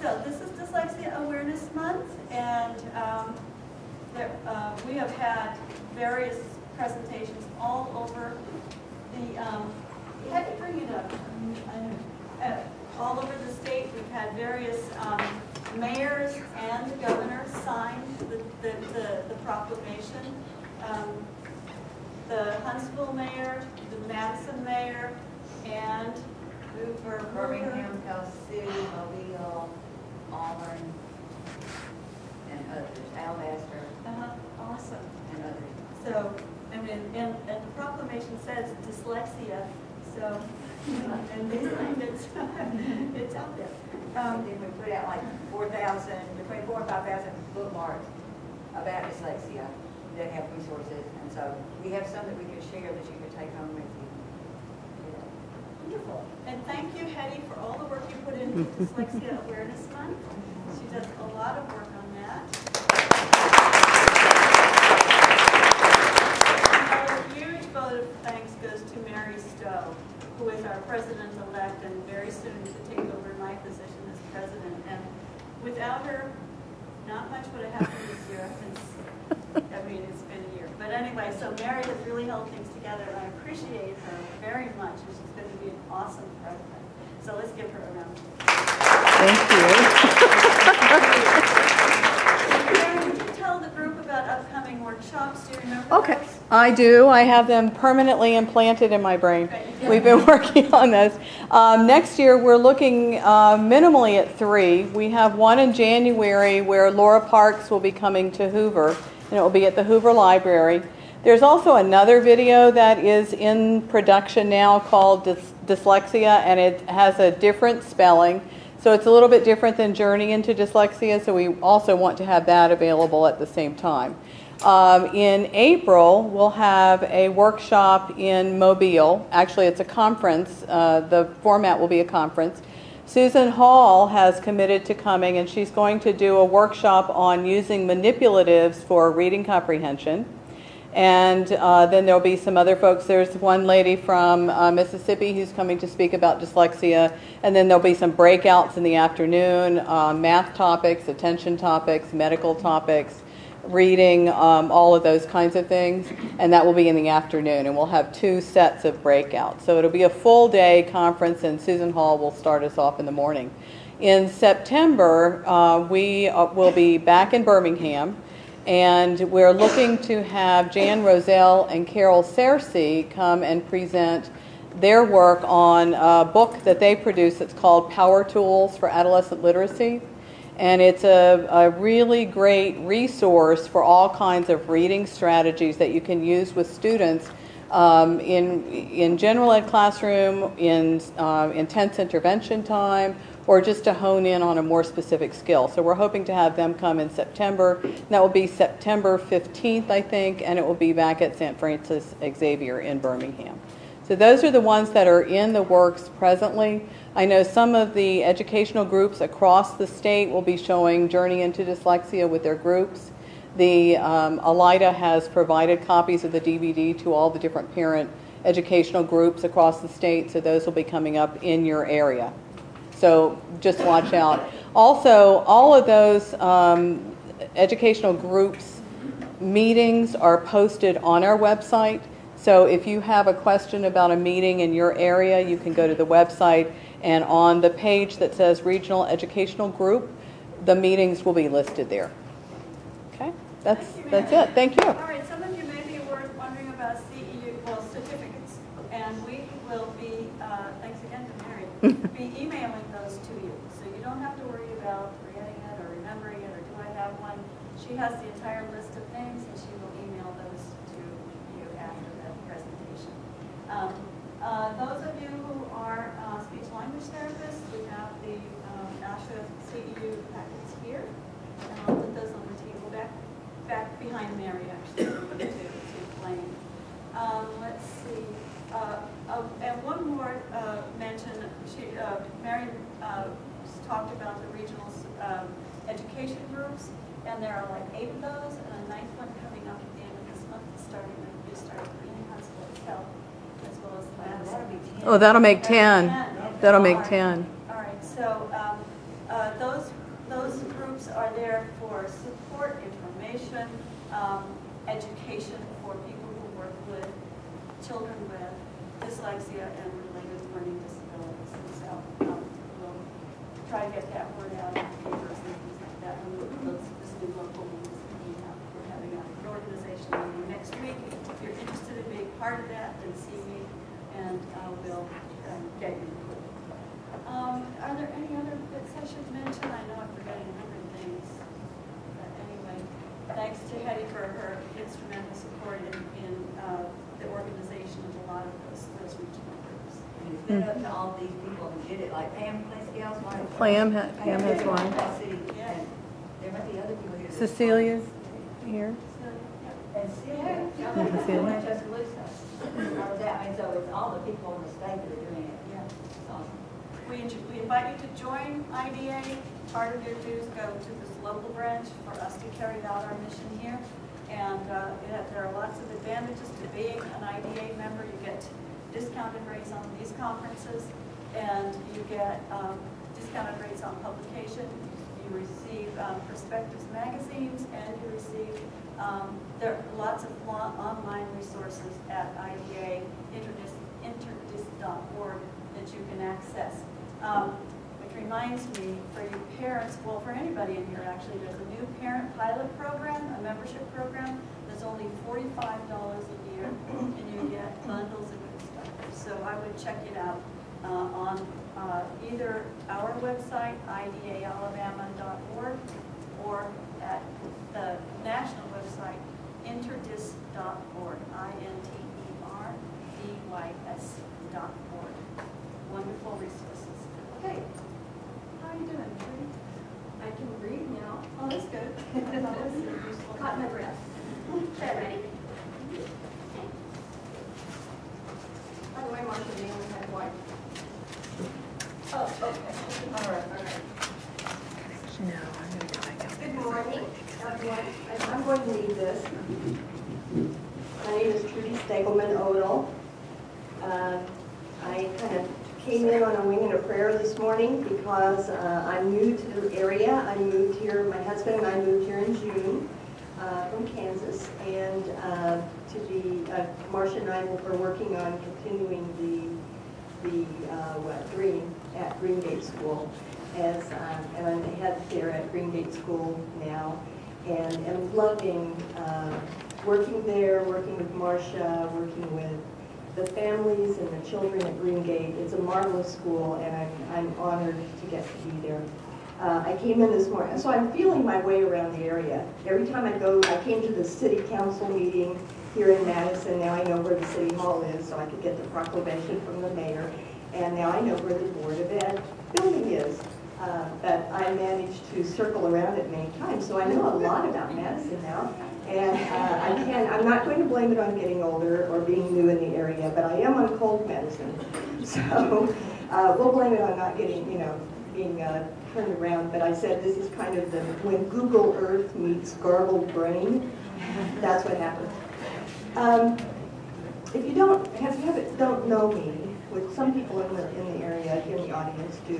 So this is Dyslexia Awareness Month, and we have had various presentations all over the, had to bring it up, all over the state. We've had various mayors and the governor sign the proclamation. The Huntsville mayor, the Madison mayor, and Hoover, Birmingham, Pell City, Mobile, Auburn, and others, Alabaster, awesome. and others. So, I mean, and the proclamation says dyslexia, so, and these things, it's out there. Then we put out like 4,000, between 4,000 and 5,000 bookmarks about dyslexia that have resources, and so we have some that we could share that you could take home with you. Wonderful. And thank you, Hetty, for all the work you put into Dyslexia Awareness Month. She does a lot of work on that. A huge vote of thanks goes to Mary Stowe, who is our president-elect and very soon to take over my position as president. And without her, not much would have happened this year. I mean, it's been a year. But anyway, so Mary has really held things together, and I appreciate her very much. And she's going to be an awesome president. So let's give her a round. Thank you. Mary, would you tell the group about upcoming workshops? Do you remember Okay, those? I do. I have them permanently implanted in my brain. We've been working on those. Next year, we're looking minimally at 3. We have one in January where Laura Parks will be coming to Hoover, and it will be at the Hoover Library. There's also another video that is in production now called Dyslexia, and it has a different spelling. So it's a little bit different than Journey into Dyslexia, so we also want to have that available at the same time. In April, we'll have a workshop in Mobile. Actually, it's a conference. The format will be a conference. Susan Hall has committed to coming, and she's going to do a workshop on using manipulatives for reading comprehension. And then there'll be some other folks. There's one lady from Mississippi who's coming to speak about dyslexia. And then there'll be some breakouts in the afternoon, math topics, attention topics, medical topics, reading, all of those kinds of things. And that will be in the afternoon. And we'll have 2 sets of breakouts. So it'll be a full day conference, and Susan Hall will start us off in the morning. In September, we will be back in Birmingham. And we're looking to have Jan Roselle and Carol Searcy come and present their work on a book that they produce. It's called Power Tools for Adolescent Literacy. And it's a really great resource for all kinds of reading strategies that you can use with students in general ed classroom, in intense intervention time, or just to hone in on a more specific skill. So we're hoping to have them come in September. That will be September 15th, I think, and it will be back at St. Francis Xavier in Birmingham. So those are the ones that are in the works presently. I know some of the educational groups across the state will be showing Journey into Dyslexia with their groups. The ALIDA has provided copies of the DVD to all the different parent educational groups across the state, so those will be coming up in your area. So just watch out. Also, all of those educational groups meetings are posted on our website. So if you have a question about a meeting in your area, you can go to the website, and on the page that says Regional Educational Group, the meetings will be listed there. Okay, that's it. Thank you. All right, some of you may be wondering about certificates, and we will be, thanks again to Mary, be emailing those to you. So you don't have to worry about forgetting it or remembering it or do I have one. She has the entire list of names, and she will email those to you after the presentation. Those of you who are speech language therapists, we have the ASHA CEU packets here, and I'll put those on the table back behind Mary, actually, to explain. Let's see. And one more mention. Mary talked about the regional education groups, and there are like 8 of those, and a 9th one coming up at the end of this month, starting in Huntsville itself, as well as the Madison. Oh, that'll make 10. That'll make 10. All right. So those groups are there for support, information, education for people who work with children with dyslexia and related learning disabilities. And so we'll try to get that word out in papers and things like that. And this new local meetings coming up. We're having an organization meeting next week. If you're interested in being part of that, then see me, and we'll get you included. Are there any other bits I should mention? I know I'm forgetting a hundred things. But anyway, thanks to Hetty for her instrumental support in the organization of a lot of those regional groups. And it's been up to all these people who did it, like Pam Pleskale's one. Pam has one. Yeah. There might be other people here. Cecilia's here. And Celia. Cecilia. Tuscaloosa. I mean, so it's all the people in the state that are doing it. Yeah. It's awesome. We invite you to join IDA. Part of your dues go to this local branch for us to carry out our mission here. And there are lots of advantages to being an IDA member. You get discounted rates on these conferences, and you get discounted rates on publication. You receive Perspectives magazines, and you receive, there are lots of online resources at IDA, interdis.org, that you can access. Which reminds me, for you parents, well, for anybody in here actually, there's a new parent pilot program, a membership program that's only $45 a year, and you get bundles of good stuff. So I would check it out on either our website, idaalabama.org, or at the national website, interdis.org, interdys.org. Wonderful resources. Okay. How are you doing, Judy? I can read now. Oh, that's good. That's always useful. Caught my breath. Okay, ready? By the way, Marcia, they only had one. Oh, okay. All right. No, I'm going to go. Good morning, everyone. I'm going to read this. My name is Trudy Stegelman-Odell. I kind of came in on a wing and a prayer this morning because I'm new to the area. I moved here, my husband and I moved here in June from Kansas, and Marcia and I were working on continuing at Green Gate School, and I'm the head there at Green Gate School now, and am loving working there, working with Marcia, working with the families and the children at Green Gate. It's a marvelous school, and I'm honored to get to be there. I came in this morning, so I'm feeling my way around the area. Every time I came to the city council meeting here in Madison. Now I know where the city hall is, so I could get the proclamation from the mayor. And now I know where the Board of Ed building is. But I managed to circle around it many times, so I know a lot about Madison now. And I'm not going to blame it on getting older or being new in the area, but I am on cold medicine. So we'll blame it on not getting, being turned around. But I said this is kind of when Google Earth meets garbled brain, that's what happens. If you don't know me, which some people in the area, in the audience do,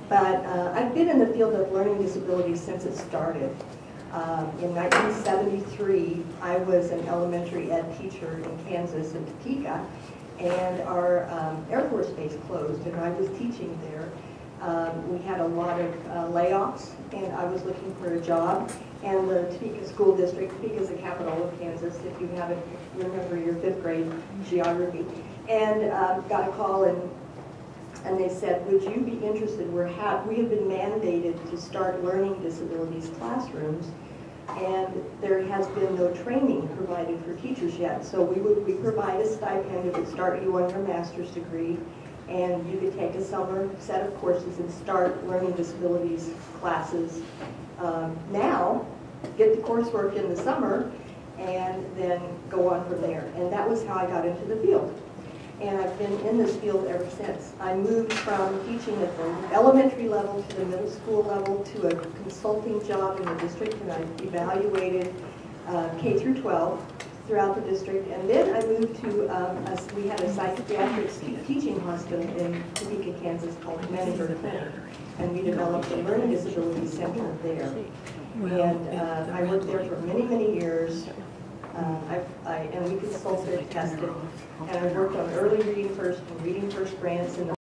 but I've been in the field of learning disabilities since it started. In 1973, I was an elementary ed teacher in Kansas, in Topeka, and our Air Force base closed, and I was teaching there. We had a lot of layoffs, and I was looking for a job. And the Topeka School District, Topeka is the capital of Kansas, if you haven't remember your 5th grade geography, and got a call, and they said, would you be interested? We have been mandated to start learning disabilities classrooms, and there has been no training provided for teachers yet. So we provide a stipend that would start you on your master's degree, and you could take a summer set of courses and start learning disabilities classes now, get the coursework in the summer, and then go on from there. And that was how I got into the field. And I've been in this field ever since. I moved from teaching at the elementary level to the middle school level to a consulting job in the district, and I evaluated K through 12 throughout the district. And then I moved to, we had a psychiatric teaching hospital in Topeka, Kansas called Manager Clinic. And we developed a learning disability center there. And I worked there for many, many years. And we consulted, tested, and I worked on early reading first and reading first grants in the